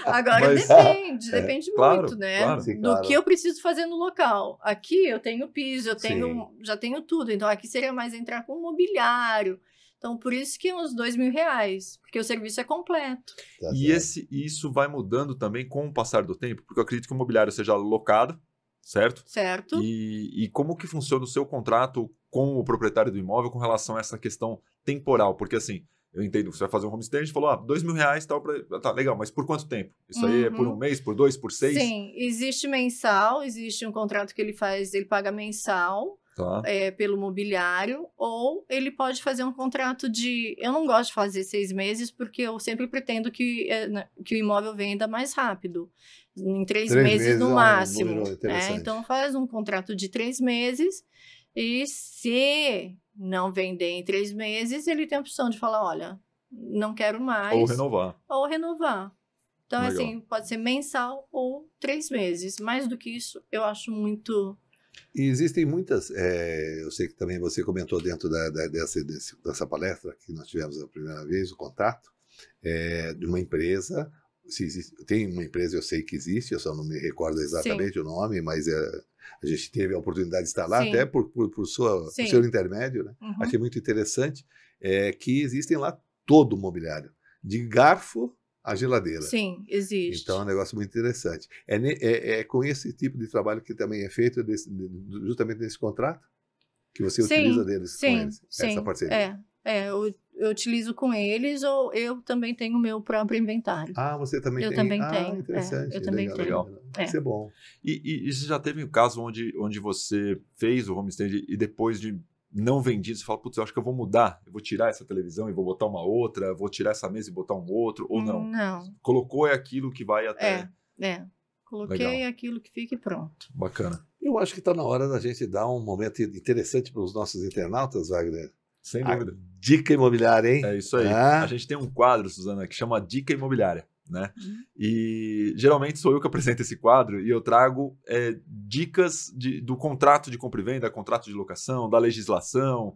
S3: Agora depende muito, né?
S1: Claro.
S2: Sim,
S3: do que eu preciso fazer no local. Aqui eu tenho piso, já tenho tudo, então aqui seria mais entrar com mobiliário. Então, por isso que é uns R$2.000, porque o serviço é completo.
S1: E isso vai mudando também com o passar do tempo, porque eu acredito que o mobiliário seja alocado, certo?
S3: Certo.
S1: E como que funciona o seu contrato com o proprietário do imóvel com relação a essa questão temporal? Porque assim, eu entendo que você vai fazer um homestay, a gente falou, R$2.000, tá legal, mas por quanto tempo? Isso aí é por um mês, por 2, por 6?
S3: Sim, existe mensal, existe um contrato que ele faz, ele paga mensal.
S1: Tá.
S3: Pelo mobiliário, ou ele pode fazer um contrato de... Eu não gosto de fazer 6 meses, porque eu sempre pretendo que o imóvel venda mais rápido, em 3 meses no máximo. Então faz um contrato de 3 meses, e se não vender em 3 meses, ele tem a opção de falar, olha, não quero mais. Ou renovar. Então, legal. Assim, pode ser mensal ou 3 meses. Mais do que isso, eu acho muito...
S2: E existem muitas, eu sei que também você comentou dentro dessa palestra que nós tivemos a primeira vez, o contato, de uma empresa, tem uma empresa, eu sei que existe, eu só não me recordo exatamente o nome, mas a gente teve a oportunidade de estar lá, até por seu intermédio, né? Achei muito interessante, que existem lá todo o mobiliário, de garfo a geladeira.
S3: Sim, existe.
S2: Então é um negócio muito interessante. É com esse tipo de trabalho que também é feito justamente nesse contrato? Que você utiliza deles com eles? Essa parceria?
S3: Eu utilizo com eles, ou eu também tenho o meu próprio inventário.
S2: Você também tem?
S3: Eu também tenho.
S2: Interessante.
S3: Eu também tenho.
S2: Legal. Isso é bom.
S1: E você já teve um caso onde você fez o homestay e depois de não vendido, você fala, putz, eu acho que eu vou mudar, eu vou tirar essa televisão e vou botar uma outra, vou tirar essa mesa e botar um outro, ou não?
S3: Não.
S1: Colocou aquilo que vai até...
S3: Coloquei aquilo que fica e pronto.
S1: Bacana.
S2: Eu acho que está na hora da gente dar um momento interessante para os nossos internautas, Wagner.
S1: Sem dúvida.
S2: Dica imobiliária, hein?
S1: É isso aí. A gente tem um quadro, Suzana, que chama Dica Imobiliária, né? E geralmente sou eu que apresento esse quadro e eu trago dicas do contrato de compra e venda, contrato de locação, da legislação,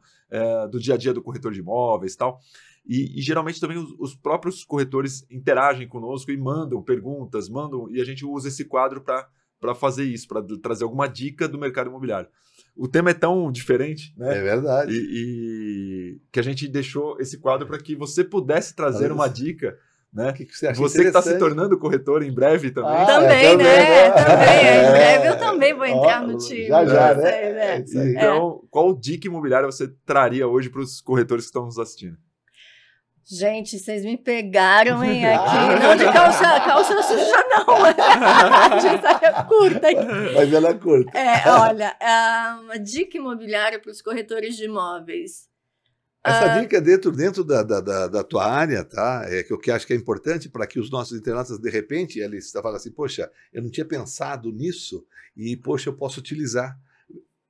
S1: do dia a dia do corretor de imóveis e tal. E geralmente também os próprios corretores interagem conosco e mandam perguntas, e a gente usa esse quadro para fazer isso, para trazer alguma dica do mercado imobiliário. O tema é tão diferente, né?
S2: É verdade.
S1: E que a gente deixou esse quadro para que você pudesse trazer uma dica, né?
S2: Que você acha
S1: você que está se tornando corretor em breve também.
S3: Também, né? Também. Em breve eu também vou entrar no time.
S2: Já, né?
S1: Então, qual dica imobiliária você traria hoje para os corretores que estão nos assistindo?
S3: Gente, vocês me pegaram, hein, aqui. Não de calça suja, não. Essa é curta.
S2: Mas ela é curta.
S3: Olha, uma dica imobiliária para os corretores de imóveis.
S2: Essa dica é dentro da tua área, tá? Que eu acho que é importante para que os nossos internautas, de repente, eles falam assim, poxa, eu não tinha pensado nisso e, poxa, eu posso utilizar.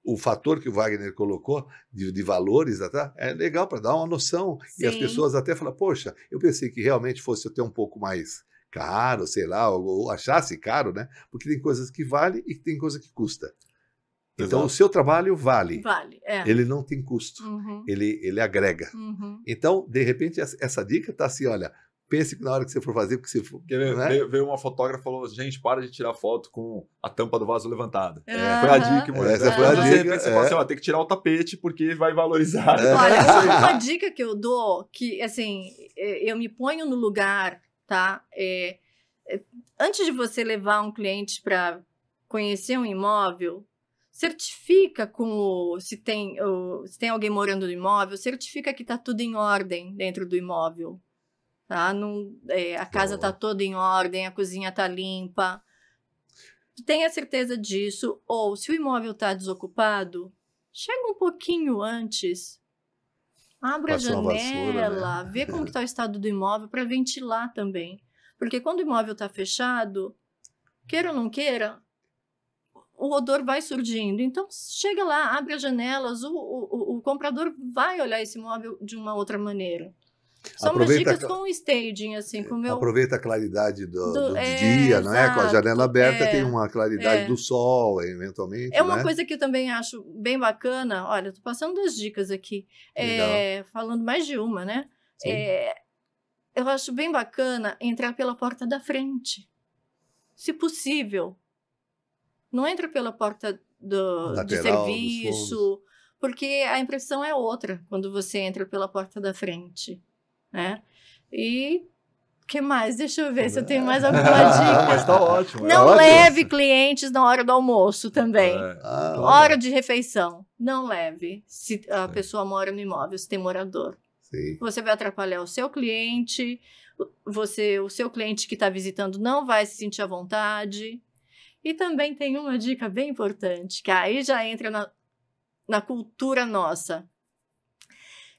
S2: O fator que o Wagner colocou de valores é legal para dar uma noção. Sim. E as pessoas até falam, poxa, eu pensei que realmente fosse até um pouco mais caro, sei lá, ou achasse caro, né? Porque tem coisas que valem e tem coisa que custa. Então,
S1: Exato.
S2: o seu trabalho vale.
S3: Vale,
S2: Ele não tem custo.
S3: Uhum,
S2: Ele agrega.
S3: uhum.
S2: Então, de repente, essa dica está assim, olha, pense que na hora que você for fazer, porque você for...
S1: Porque
S2: né?
S1: veio uma fotógrafa e falou, gente, para de tirar foto com a tampa do vaso levantada. Foi a
S3: Aham.
S1: dica, mulher.
S2: Essa foi a
S1: Então, de
S2: dica,
S1: repente, você fala assim, ó, tem que tirar o tapete porque vai valorizar.
S3: Olha, uma dica que eu dou, que assim, eu me ponho no lugar, tá? Antes de você levar um cliente para conhecer um imóvel, certifica se tem alguém morando no imóvel, certifica que está tudo em ordem dentro do imóvel. Tá? A casa está toda em ordem, a cozinha está limpa. Tenha certeza disso. Ou, se o imóvel está desocupado, chega um pouquinho antes, abre a
S2: Passou uma vassoura,
S3: janela,
S2: né?
S3: vê como está o estado do imóvel para ventilar também. Porque quando o imóvel está fechado, queira ou não queira, o odor vai surgindo. Então, chega lá, abre as janelas, o comprador vai olhar esse imóvel de uma outra maneira. São umas dicas com o staging, assim, com o meu...
S2: Aproveita a claridade do dia, não é? Com a janela aberta tem uma claridade do sol, eventualmente,
S3: É uma
S2: né?
S3: coisa que eu também acho bem bacana. Olha, eu tô passando as dicas aqui, falando mais de uma, né? Eu acho bem bacana entrar pela porta da frente, se possível. Não entra pela porta de serviço, porque a impressão é outra quando você entra pela porta da frente, né? E o que mais? Deixa eu ver se eu tenho mais alguma dica.
S1: Mas tá ótimo.
S3: Não leve clientes na hora do almoço também. Hora de refeição. Não leve se a pessoa mora no imóvel, se tem morador.
S2: Sim.
S3: Você vai atrapalhar o seu cliente, o seu cliente que está visitando não vai se sentir à vontade. E também tem uma dica bem importante, que aí já entra na cultura nossa.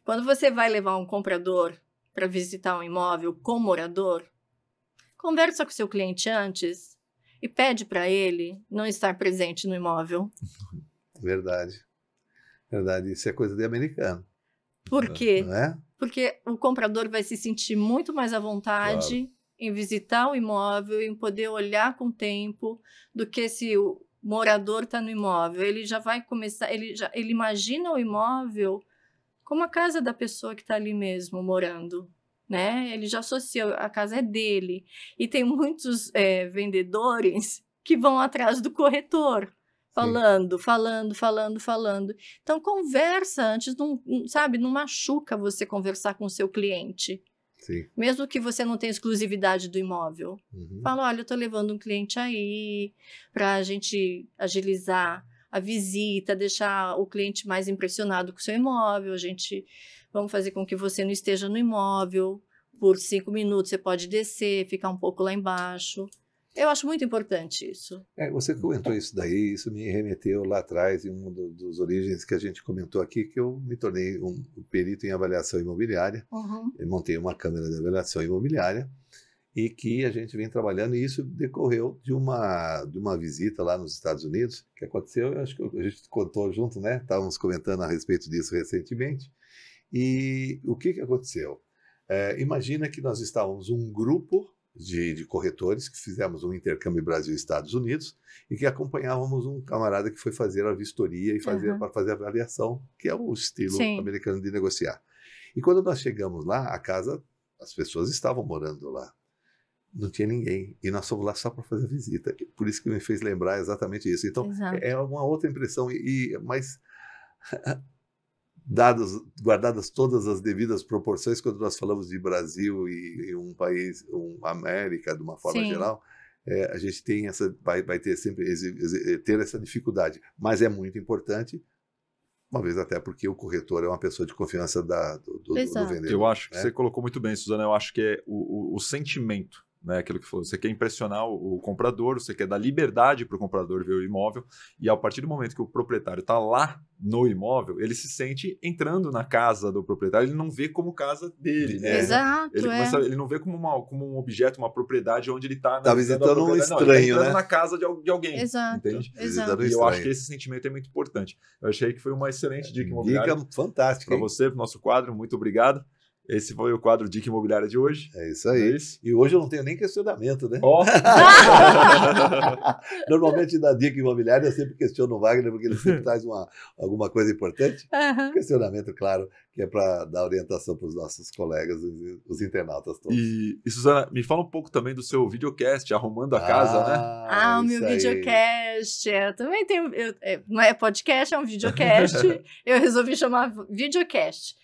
S3: Quando você vai levar um comprador para visitar um imóvel com morador, conversa com o seu cliente antes e pede para ele não estar presente no imóvel.
S2: Verdade. Verdade. Isso é coisa de americano.
S3: Por quê?
S2: Não é?
S3: Porque o comprador vai se sentir muito mais à vontade em visitar o imóvel, em poder olhar com tempo, do que se o morador está no imóvel. Ele já vai começar, ele imagina o imóvel como a casa da pessoa que está ali mesmo morando, né? Ele já associa, a casa é dele. E tem muitos vendedores que vão atrás do corretor, falando. Então, conversa antes, não machuca você conversar com o seu cliente.
S2: Sim.
S3: Mesmo que você não tenha exclusividade do imóvel. Fala, olha, eu estou levando um cliente aí para a gente agilizar a visita, deixar o cliente mais impressionado com o seu imóvel. Vamos fazer com que você não esteja no imóvel por 5 minutos, você pode descer, ficar um pouco lá embaixo. Eu acho muito importante isso.
S2: Você comentou isso daí, isso me remeteu lá atrás, em uma dos origens que a gente comentou aqui, que eu me tornei um perito em avaliação imobiliária. Eu montei uma câmara de avaliação imobiliária e que a gente vem trabalhando, e isso decorreu de uma visita lá nos Estados Unidos, que aconteceu, eu acho que a gente contou junto, né? Estávamos comentando a respeito disso recentemente. E o que aconteceu? Imagina que nós estávamos um grupo de corretores que fizemos um intercâmbio Brasil-Estados Unidos e que acompanhávamos um camarada que foi fazer a vistoria e para fazer a avaliação, que é o estilo americano de negociar. E quando nós chegamos lá, a casa, as pessoas estavam morando lá. Não tinha ninguém. E nós fomos lá só para fazer a visita. Por isso que me fez lembrar exatamente isso. Então, é uma outra impressão. Mas guardadas todas as devidas proporções, quando nós falamos de Brasil e um país, América, de uma forma geral, a gente tem vai ter sempre ter essa dificuldade. Mas é muito importante, uma vez até porque o corretor é uma pessoa de confiança do vendedor.
S1: Eu acho que você colocou muito bem, Suzana. Eu acho que é o sentimento, né? Aquilo que falou. Você quer impressionar o comprador, você quer dar liberdade para o comprador ver o imóvel, e a partir do momento que o proprietário está lá no imóvel, ele se sente entrando na casa do proprietário, ele não vê como casa dele, né?
S3: Exato,
S1: ele não vê como um objeto, uma propriedade onde ele está
S2: visitando um estranho,
S1: ele tá entrando,
S2: né?
S1: na casa de alguém,
S3: exato,
S1: entende?
S3: Exato.
S1: E eu acho que esse sentimento é muito importante. Eu achei que foi uma excelente dica imobiliária.
S2: Dica fantástica.
S1: Para você, para o nosso quadro, muito obrigado. Esse foi o quadro Dica Imobiliária de hoje.
S2: É isso aí.
S1: É isso?
S2: E hoje eu não tenho nem questionamento, né?
S1: Ó.
S2: Normalmente na Dica Imobiliária eu sempre questiono o Wagner, porque ele sempre traz alguma coisa importante. Questionamento, claro, que é para dar orientação para os nossos colegas, os internautas todos.
S1: E, Suzana, me fala um pouco também do seu videocast, Arrumando a Casa, né?
S3: O meu videocast. Eu também tenho. Não é podcast, é um videocast. Eu resolvi chamar videocast.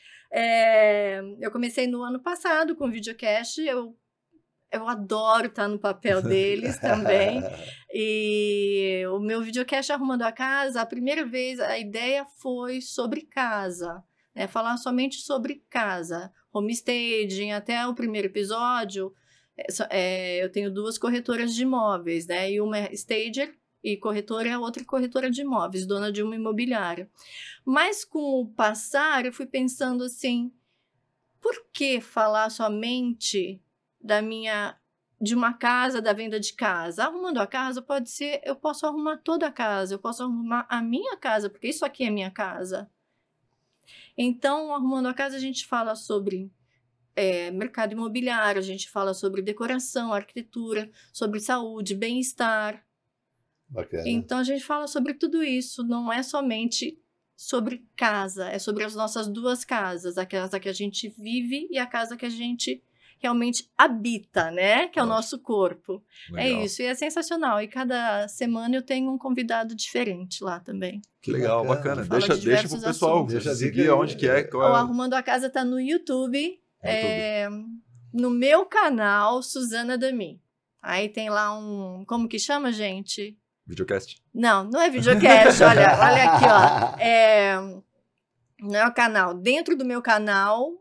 S3: Eu comecei no ano passado com o videocast. Eu adoro estar no papel deles também. E o meu videocast Arrumando a Casa, a primeira vez a ideia foi sobre casa, né? Falar somente sobre casa, homestaging. Até o primeiro episódio, eu tenho 2 corretoras de imóveis, né? E uma é stager e corretora, outra corretora de imóveis, dona de uma imobiliária. Mas com o passar, eu fui pensando assim, por que falar somente de uma casa, da venda de casa? Arrumando a casa pode ser, eu posso arrumar toda a casa, eu posso arrumar a minha casa, porque isso aqui é minha casa. Então, Arrumando a Casa, a gente fala sobre mercado imobiliário, a gente fala sobre decoração, arquitetura, sobre saúde, bem-estar.
S2: Bacana.
S3: Então, a gente fala sobre tudo isso, não é somente sobre casa, é sobre as nossas 2 casas, a casa que a gente vive e a casa que a gente realmente habita, né? Que é o nosso corpo.
S1: Legal.
S3: É isso, e é sensacional. E cada semana eu tenho um convidado diferente lá também.
S1: Que legal, bacana.
S3: Fala de
S1: Deixa pro
S3: diversos
S1: pessoal
S3: assuntos.
S2: Deixa a
S1: seguir
S2: dica aí.
S1: onde que é.
S3: O Arrumando a Casa tá no YouTube, no meu canal, Suzana Dami. Aí tem lá como que chama, gente?
S1: Videocast.
S3: Não é videocast, olha aqui, ó. No meu canal. Dentro do meu canal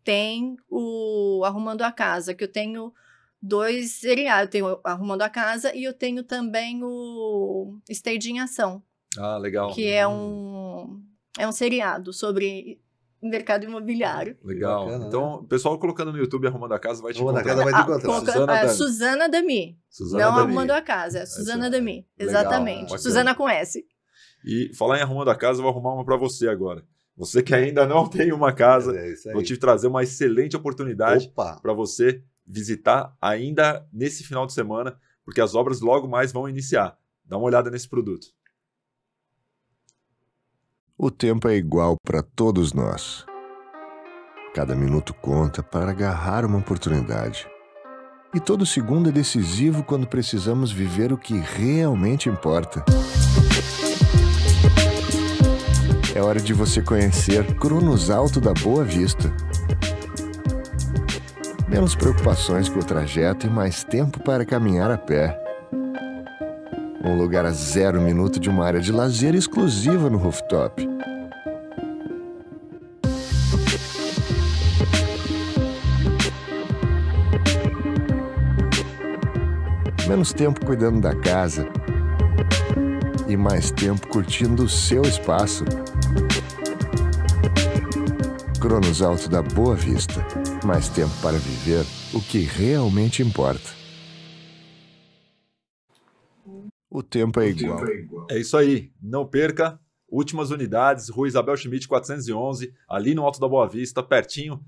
S3: tem o Arrumando a Casa, que eu tenho 2 seriados. Eu tenho o Arrumando a Casa e eu tenho também o Stage em Ação.
S1: Ah, legal.
S3: Que é um seriado sobre mercado imobiliário.
S1: Legal.
S2: Bacana,
S1: Então, o pessoal colocando no YouTube Arrumando a Casa vai te
S2: Arrumando a
S1: encontrar.
S2: Casa vai te encontrar.
S3: Suzana Dami.
S1: Suzana
S3: Não
S1: Dami.
S3: Arrumando a Casa, é Suzana Dami.
S1: Legal,
S3: Exatamente.
S1: bacana.
S3: Suzana com S.
S1: E falar em Arrumando a Casa, eu vou arrumar uma para você agora. Você que ainda não tem uma casa,
S2: É isso aí.
S1: vou te trazer uma excelente oportunidade
S2: Opa!
S1: para você visitar ainda nesse final de semana, porque as obras logo mais vão iniciar. Dá uma olhada nesse produto.
S4: O tempo é igual para todos nós. Cada minuto conta para agarrar uma oportunidade. E todo segundo é decisivo quando precisamos viver o que realmente importa. É hora de você conhecer Cronos Alto da Boa Vista. Menos preocupações com o trajeto e mais tempo para caminhar a pé. Um lugar a 0 minuto de uma área de lazer exclusiva no rooftop. Menos tempo cuidando da casa e mais tempo curtindo o seu espaço. Cronos Alto da Boa Vista. Mais tempo para viver o que realmente importa. O tempo é igual.
S1: É isso aí. Não perca. Últimas unidades, Rua Isabel Schmidt 411, ali no Alto da Boa Vista, pertinho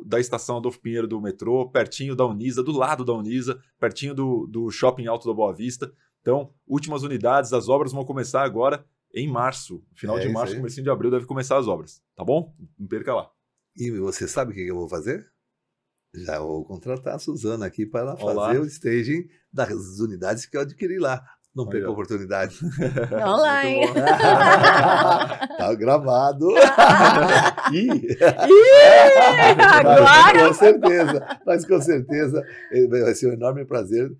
S1: da estação Adolfo Pinheiro do metrô, pertinho da Unisa, do lado da Unisa, pertinho do Shopping Alto da Boa Vista. Então, últimas unidades, as obras vão começar agora em março. Final de março, comecinho de abril, deve começar as obras. Tá bom? Não perca lá.
S2: E você sabe o que eu vou fazer? Já vou contratar a Suzana aqui para ela fazer o staging das unidades que eu adquiri lá. Não perca a oportunidade.
S3: Online.
S2: Tá gravado.
S3: Agora?
S2: Com certeza. Mas com certeza vai ser um enorme prazer,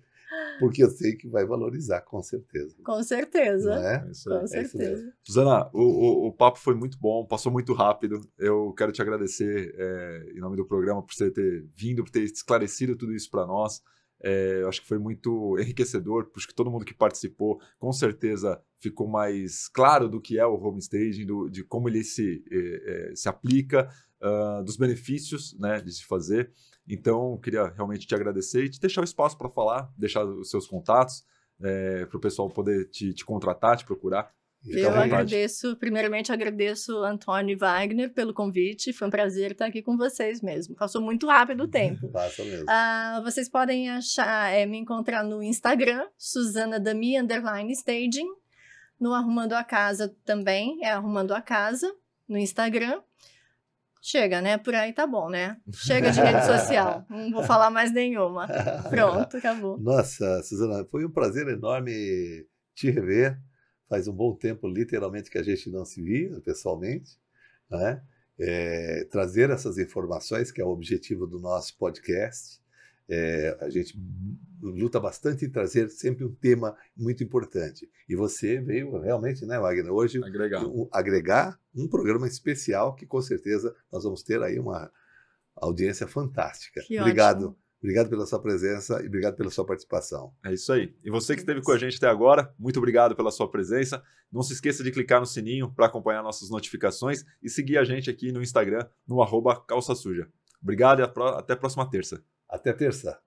S2: porque eu sei que vai valorizar, com certeza.
S3: Com certeza.
S2: Não é?
S3: Com certeza.
S1: Suzana, o papo foi muito bom, passou muito rápido. Eu quero te agradecer em nome do programa por você ter vindo, por ter esclarecido tudo isso para nós. Eu acho que foi muito enriquecedor, acho que todo mundo que participou com certeza ficou mais claro do que é o homestaging, de como ele se aplica, dos benefícios, né, de se fazer. Então, queria realmente te agradecer e te deixar o espaço para falar, deixar os seus contatos para o pessoal poder te contratar, te procurar.
S3: Eu agradeço, primeiramente agradeço Antônio Wagner pelo convite, foi um prazer estar aqui com vocês mesmo. Passou muito rápido o tempo.
S2: Passa mesmo.
S3: Vocês podem me encontrar no Instagram, SuzanaDami_staging, no Arrumando a Casa também, é Arrumando a Casa, no Instagram. Chega, né? Por aí tá bom, né? Chega de rede social, não vou falar mais nenhuma. Pronto, acabou.
S2: Nossa, Suzana, foi um prazer enorme te rever. Faz um bom tempo, literalmente, que a gente não se via pessoalmente, né? Trazer essas informações, que é o objetivo do nosso podcast. A gente luta bastante em trazer sempre um tema muito importante. E você veio realmente, né, Wagner, hoje agregar um programa especial que com certeza nós vamos ter aí uma audiência fantástica.
S3: Que
S2: obrigado.
S3: Ótimo.
S2: Obrigado pela sua presença e obrigado pela sua participação.
S1: É isso aí. E você que esteve com a gente até agora, muito obrigado pela sua presença. Não se esqueça de clicar no sininho para acompanhar nossas notificações e seguir a gente aqui no Instagram, no @calçasuja. Obrigado e até a próxima terça.
S2: Até terça.